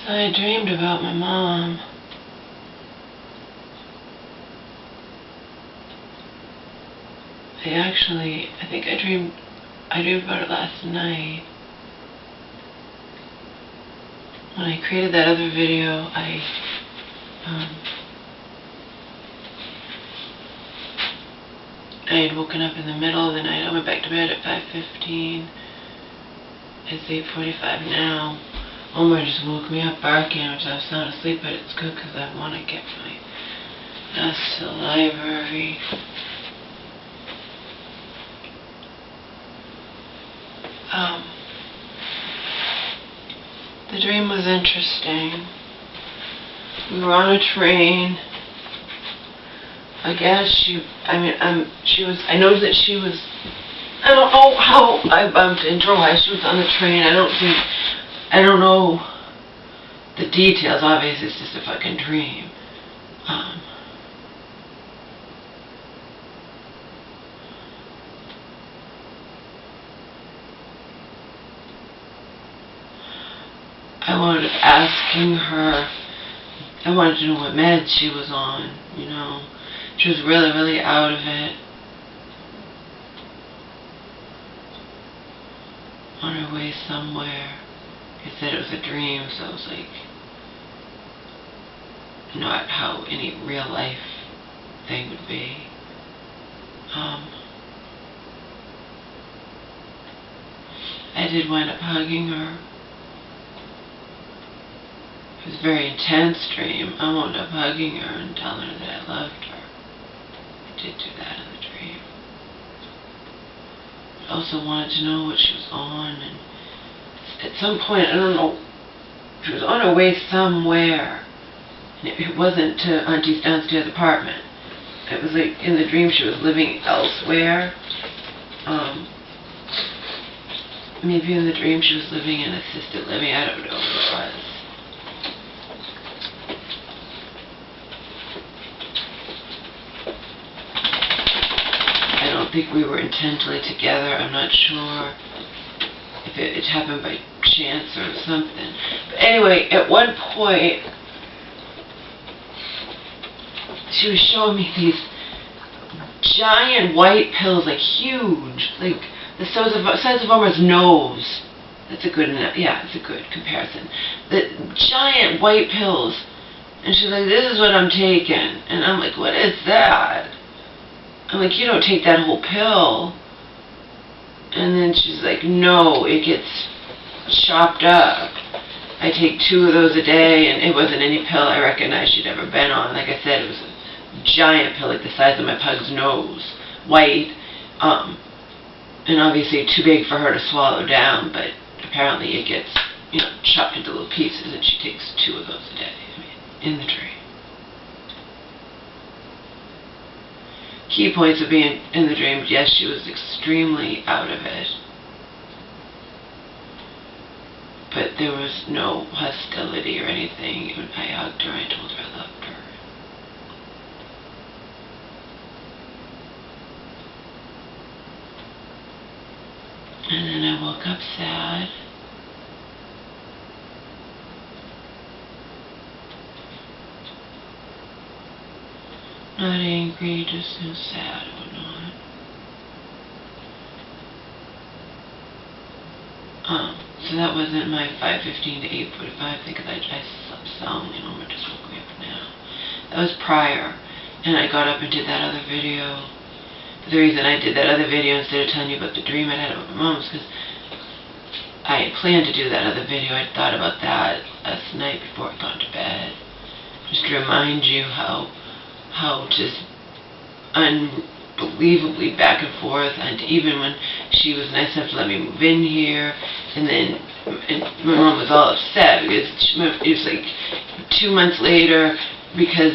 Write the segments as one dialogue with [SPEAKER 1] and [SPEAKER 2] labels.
[SPEAKER 1] So I dreamed about my mom. I think I dreamed about it last night. When I created that other video, I had woken up in the middle of the night. I went back to bed at 5:15. It's 8:45 now. Omar just woke me up barking, which I was sound asleep, but it's good because I want to get my ass to the library. The dream was interesting. We were on a train. I guess I noticed that she was, I don't know how I bumped into her while she was on the train. I don't know the details. Obviously, it's just a fucking dream. I wanted to know what meds she was on, you know. She was really, really out of it. On her way somewhere. He said it was a dream, so it was like not how any real life thing would be. I did wind up hugging her. It was a very intense dream. I wound up hugging her and telling her that I loved her. I did do that in the dream. I also wanted to know what she was on, and at some point, I don't know, she was on her way somewhere, and it wasn't to Auntie's downstairs apartment. It was like, in the dream she was living elsewhere. Maybe in the dream she was living in assisted living, I don't know what it was. I don't think we were intentionally together. I'm not sure if it happened by chance or something. But anyway, at one point, she was showing me these giant white pills, like huge, like the size of Omar's nose. That's a good, yeah, it's a good comparison. The giant white pills. And she's like, this is what I'm taking. And I'm like, what is that? I'm like, you don't take that whole pill. And then she's like, no, it gets chopped up. I take 2 of those a day, and it wasn't any pill I recognized she'd ever been on. Like I said, it was a giant pill, like the size of my pug's nose, white, and obviously too big for her to swallow down, but apparently it gets, you know, chopped into little pieces, and she takes 2 of those a day, in the dream. Key points of being in the dream, yes, she was extremely out of it. But there was no hostility or anything. I hugged her, I told her I loved her. And then I woke up sad. Not angry, just so sad or not. So that wasn't my 5:15 to 8:45 thing, because I slept soundly, and Omar just woke me up now. That was prior, and I got up and did that other video. But the reason I did that other video instead of telling you about the dream I had about my mom was because I had planned to do that other video. I thought about that last night before I got to bed, just to remind you how just unbelievably back and forth, and even when she was nice enough to let me move in here, and my mom was all upset because it was like 2 months later, because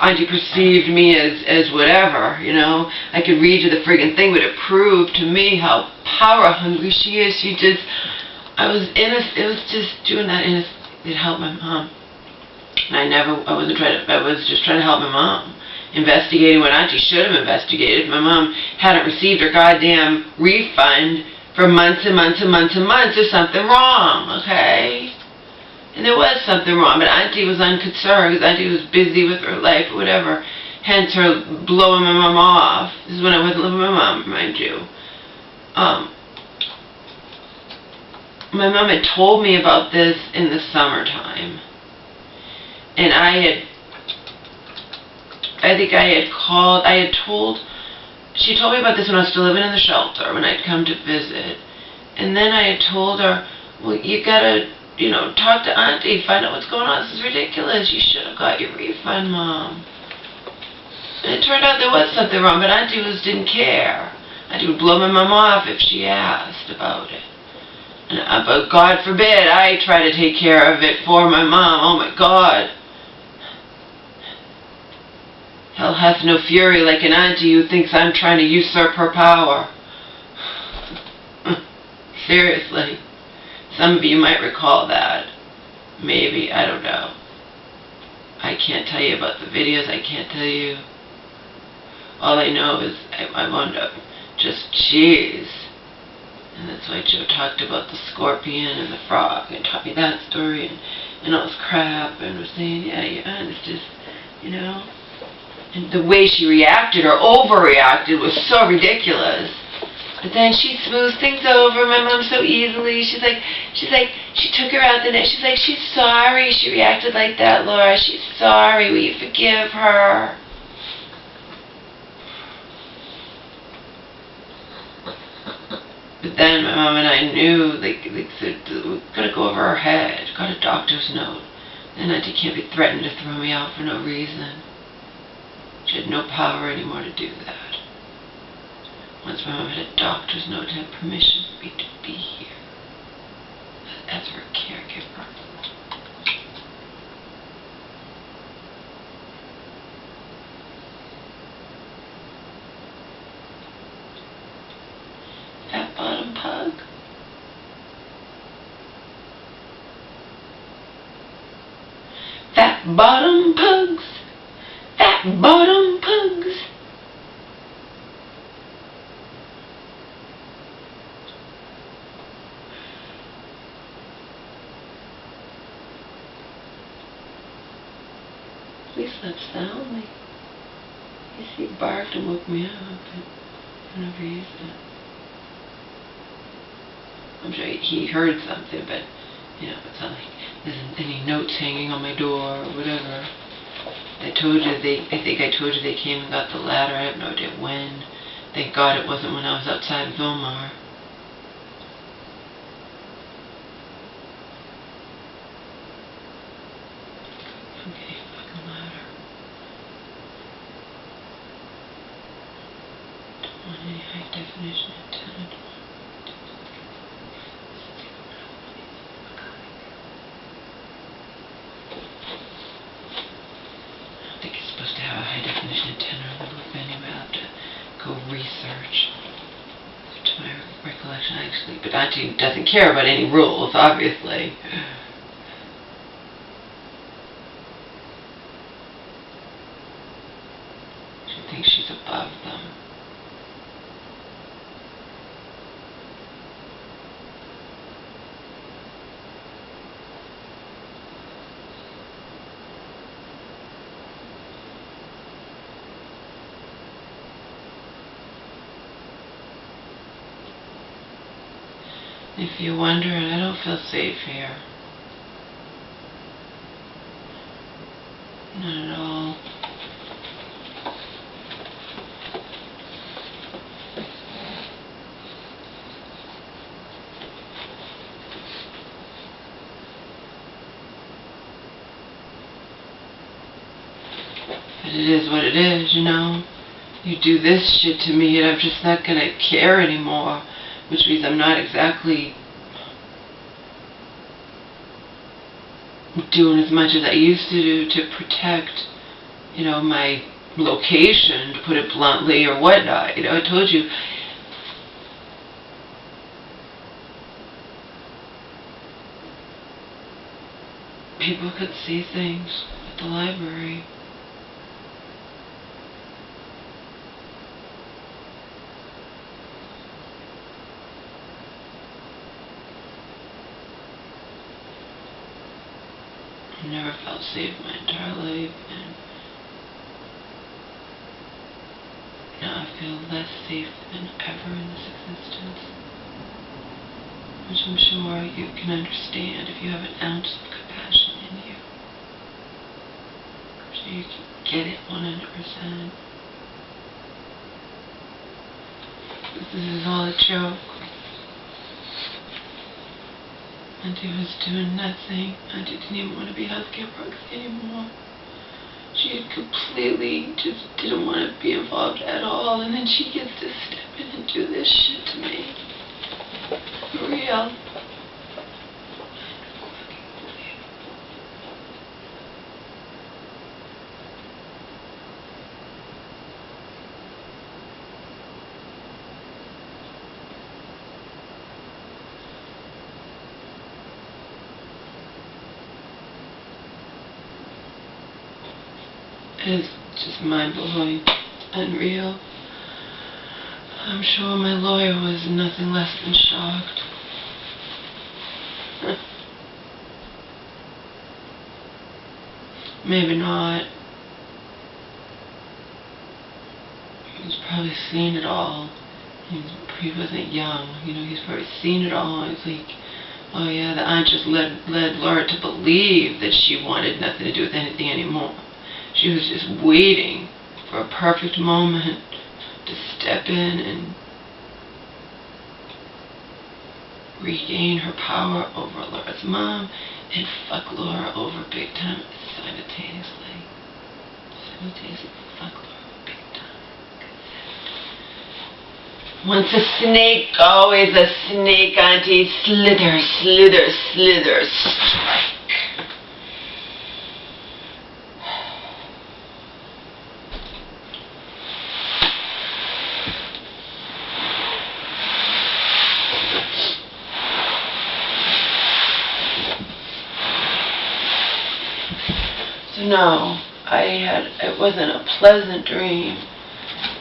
[SPEAKER 1] Auntie perceived me as whatever, you know. I could read you the friggin' thing, but it proved to me how power hungry she is. It was just doing that innocently to help my mom. And I was just trying to help my mom. Investigating what Auntie should have investigated. My mom hadn't received her goddamn refund for months and months and months and months. There's something wrong, okay? And there was something wrong, but Auntie was unconcerned because Auntie was busy with her life or whatever. Hence her blowing my mom off. This is when I wasn't living with my mom, mind you. My mom had told me about this in the summertime. And she told me about this when I was still living in the shelter, when I'd come to visit. And then I had told her, well, you gotta, talk to Auntie, find out what's going on. This is ridiculous. You should have got your refund, Mom. And it turned out there was something wrong, but Auntie didn't care. Auntie would blow my mom off if she asked about it. But God forbid I try to take care of it for my mom. Oh my God. Hell hath no fury like an auntie who thinks I'm trying to usurp her power. Seriously. Some of you might recall that. Maybe, I don't know. I can't tell you about the videos, I can't tell you. All I know is I wound up just, jeez. And that's why Joe talked about the scorpion and the frog and taught me that story and all this crap and was saying, yeah, it's just, And the way she reacted or overreacted was so ridiculous. But then she smoothed things over my mom so easily. She's like, she took her out the net. She's like, she's sorry she reacted like that, Laura. She's sorry. Will you forgive her? But then my mom and I knew, we're going to go over her head. Got a doctor's note. And Auntie can't be threatened to throw me out for no reason. She had no power anymore to do that. Once my mom had a doctor's note to have permission for me to be here as her caregiver. Fat bottom pug. Fat bottom pugs. Fat bottom pugs. He slept soundly. He barked and woke me up for no reason. I'm sure he heard something, but it's not like there isn't any notes hanging on my door or whatever. I think I told you they came and got the ladder. I have no idea when. Thank God it wasn't when I was outside of Vilmar. Okay, fucking ladder. Don't want any high definition antenna. I think it's supposed to have a high definition antenna on the roof anyway. I'll have to go research. To my recollection, actually. But Auntie doesn't care about any rules, obviously. She thinks she's above them. If you're wondering, I don't feel safe here. Not at all. But it is what it is, You do this shit to me and I'm just not gonna care anymore. Which means I'm not exactly doing as much as I used to do to protect, my location, to put it bluntly, or whatnot. I told you. People could see things at the library. never felt safe my entire life, and now I feel less safe than ever in this existence, which I'm sure you can understand if you have an ounce of compassion in you. So you can get it 100%. This is all a joke. Auntie was doing nothing. Auntie didn't even want to be healthcare proxy anymore. She had completely just didn't want to be involved at all, and then she gets to step in and do this shit to me. For real. It's just mind-blowing, unreal. I'm sure my lawyer was nothing less than shocked. Maybe not. He's probably seen it all. He wasn't young, you know, he's probably seen it all. He's like, oh yeah, the aunt just led Laura to believe that she wanted nothing to do with anything anymore. She was just waiting for a perfect moment to step in and regain her power over Laura's mom and fuck Laura over big time simultaneously. Fuck Laura big time. Once a snake, always a snake, Auntie. Slither, slither, slither, strike. So no, it wasn't a pleasant dream,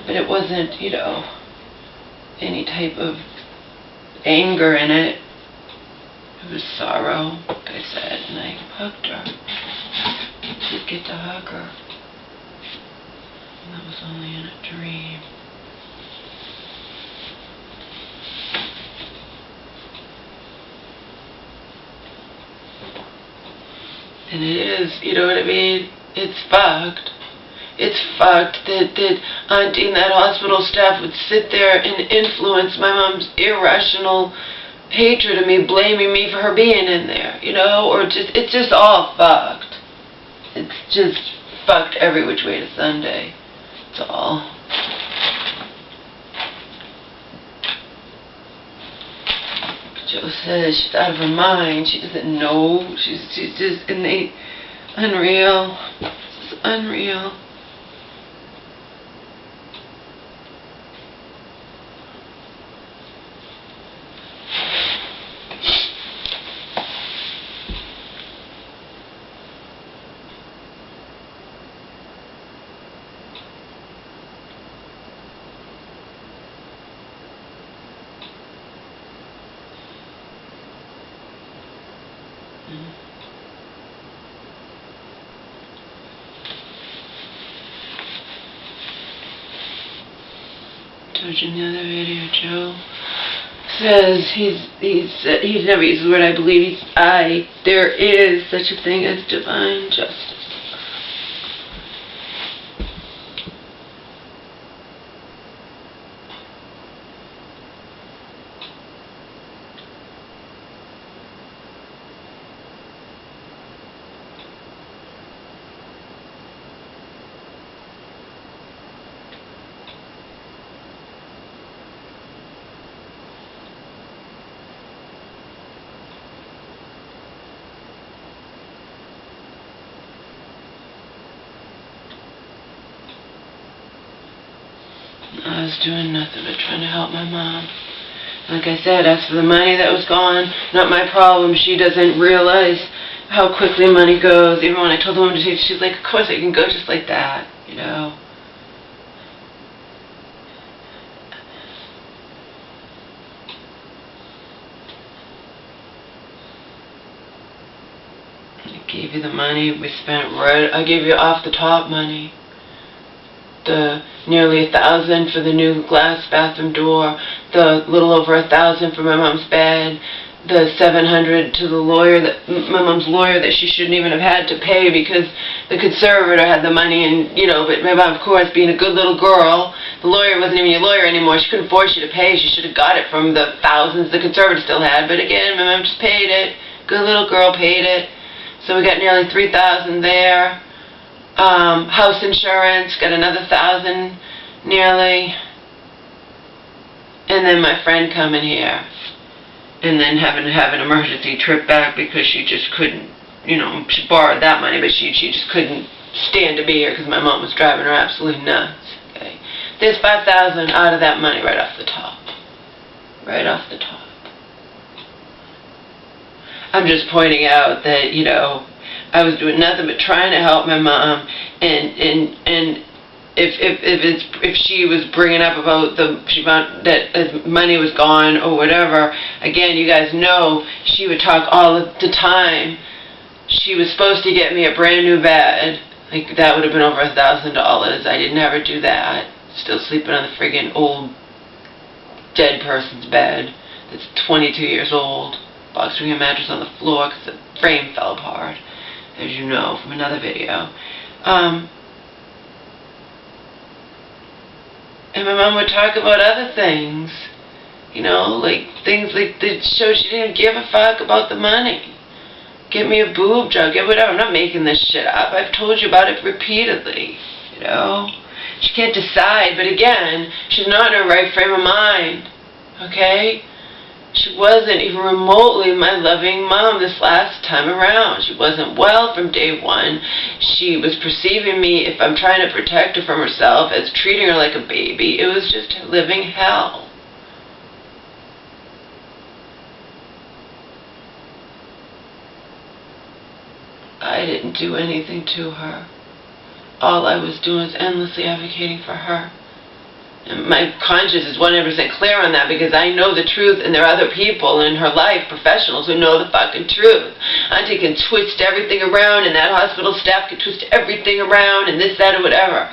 [SPEAKER 1] but it wasn't, you know, any type of anger in it. It was sorrow, like I said, and I hugged her. Did get to hug her. And that was only in a dream. And it is, you know what I mean? It's fucked. It's fucked that Auntie and that hospital staff would sit there and influence my mom's irrational hatred of me, blaming me for her being in there, you know? Or just, it's just all fucked. It's just fucked every which way to Sunday. It's all. Joe says she's out of her mind. She doesn't know. She's just innate, unreal. It's unreal. Told you in the other video, Joe says he's never used the word I believe. There is such a thing as divine justice. I was doing nothing but trying to help my mom. Like I said, as for the money that was gone, not my problem. She doesn't realize how quickly money goes. Even when I told the woman to take, she's like, of course it can go just like that, you know. Gave you the money. We spent right. I gave you off the top money. The nearly $1,000 for the new glass bathroom door. The little over $1,000 for my mom's bed. The $700 to the lawyer, my mom's lawyer, that she shouldn't even have had to pay because the conservator had the money, and but my mom, of course, being a good little girl, the lawyer wasn't even your lawyer anymore. She couldn't force you to pay. She should have got it from the thousands the conservator still had. But again, my mom just paid it. Good little girl paid it. So we got nearly $3,000 there. House insurance, got another $1,000 nearly. And then my friend coming here. And then having to have an emergency trip back because she just couldn't, she borrowed that money, but she just couldn't stand to be here because my mom was driving her absolutely nuts. Okay, there's $5,000 out of that money right off the top. Right off the top. I'm just pointing out that, I was doing nothing but trying to help my mom, and if she was bringing up about that money was gone or whatever, again, you guys know she would talk all the time. She was supposed to get me a brand new bed. Like, that would have been over $1,000. I didn't ever do that. Still sleeping on the friggin' old dead person's bed that's 22 years old. Box spring mattress on the floor because the frame fell apart, as you know from another video. And my mom would talk about other things, like things like that showed she didn't give a fuck about the money. Get me a boob job, get whatever. I'm not making this shit up. I've told you about it repeatedly, She can't decide, but again, she's not in her right frame of mind, okay? She wasn't even remotely my loving mom this last time around. She wasn't well from day one. She was perceiving me, if I'm trying to protect her from herself, as treating her like a baby. It was just living hell. I didn't do anything to her. All I was doing was endlessly advocating for her. And my conscience is 100% clear on that because I know the truth, and there are other people in her life, professionals, who know the fucking truth. Auntie can twist everything around, and that hospital staff can twist everything around, and this, that, or whatever.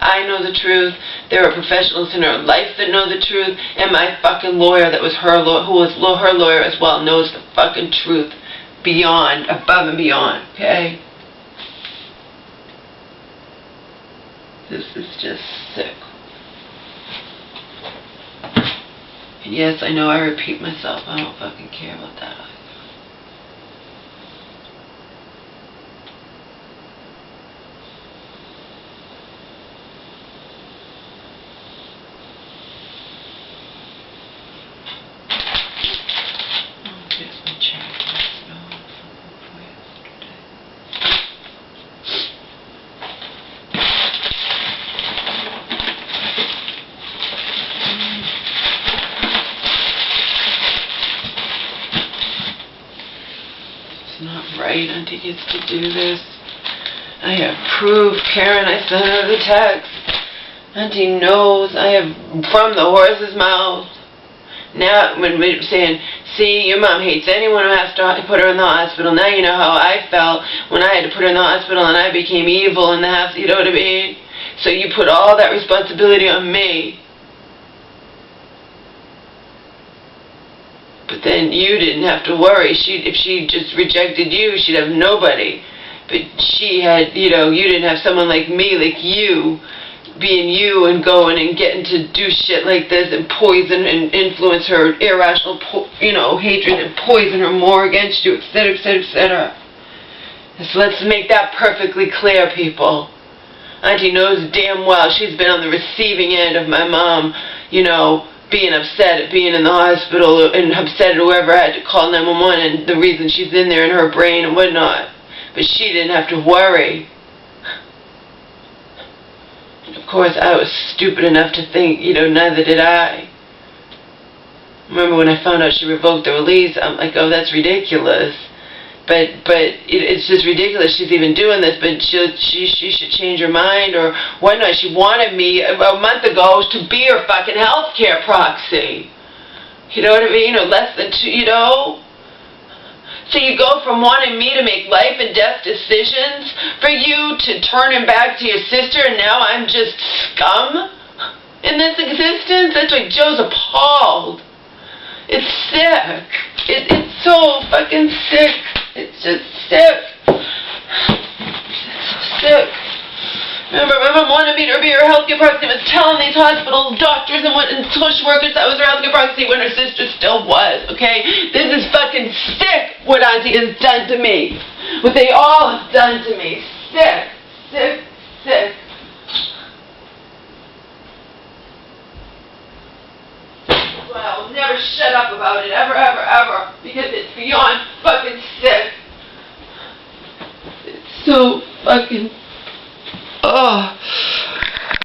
[SPEAKER 1] I know the truth. There are professionals in her life that know the truth, and my fucking lawyer that was her who was her lawyer as well, knows the fucking truth beyond, above and beyond, okay? This is just sick. And yes, I know I repeat myself. I don't fucking care about that. Here's my checklist. No, something for yesterday. Not right. Auntie gets to do this. I have proof. Karen, I sent her the text. Auntie knows. I have from the horse's mouth. Now, when we're saying, see, your mom hates anyone who has to put her in the hospital. Now you know how I felt when I had to put her in the hospital and I became evil in the house. You know what I mean? So you put all that responsibility on me. But then you didn't have to worry. If she just rejected you, she'd have nobody. But she had, you didn't have someone like me, like you, being you and going and getting to do shit like this and poison and influence her irrational, hatred and poison her more against you, etc., etc., etc. So let's make that perfectly clear, people. Auntie knows damn well she's been on the receiving end of my mom, being upset at being in the hospital and upset at whoever had to call 911 and the reason she's in there in her brain and whatnot. But she didn't have to worry. And of course, I was stupid enough to think, neither did I. Remember when I found out she revoked the release, I'm like, oh, that's ridiculous. But it's just ridiculous she's even doing this, but she should change her mind or whatnot. She wanted me a month ago to be her fucking healthcare proxy. You know what I mean? Or less than two, So you go from wanting me to make life and death decisions for you to turning back to your sister, and now I'm just scum in this existence? That's why Joe's appalled. It's sick. It's so fucking sick. It's just sick. It's so sick. Remember wanting me to be her healthcare proxy, was telling these hospital doctors and social workers that was her healthcare proxy when her sister still was, okay? This is fucking sick what Auntie has done to me. What they all have done to me. Sick. Sick. Sick. Well, I'll never shut up about it, ever, ever, ever, because it's beyond fucking sick. It's so fucking... Oh.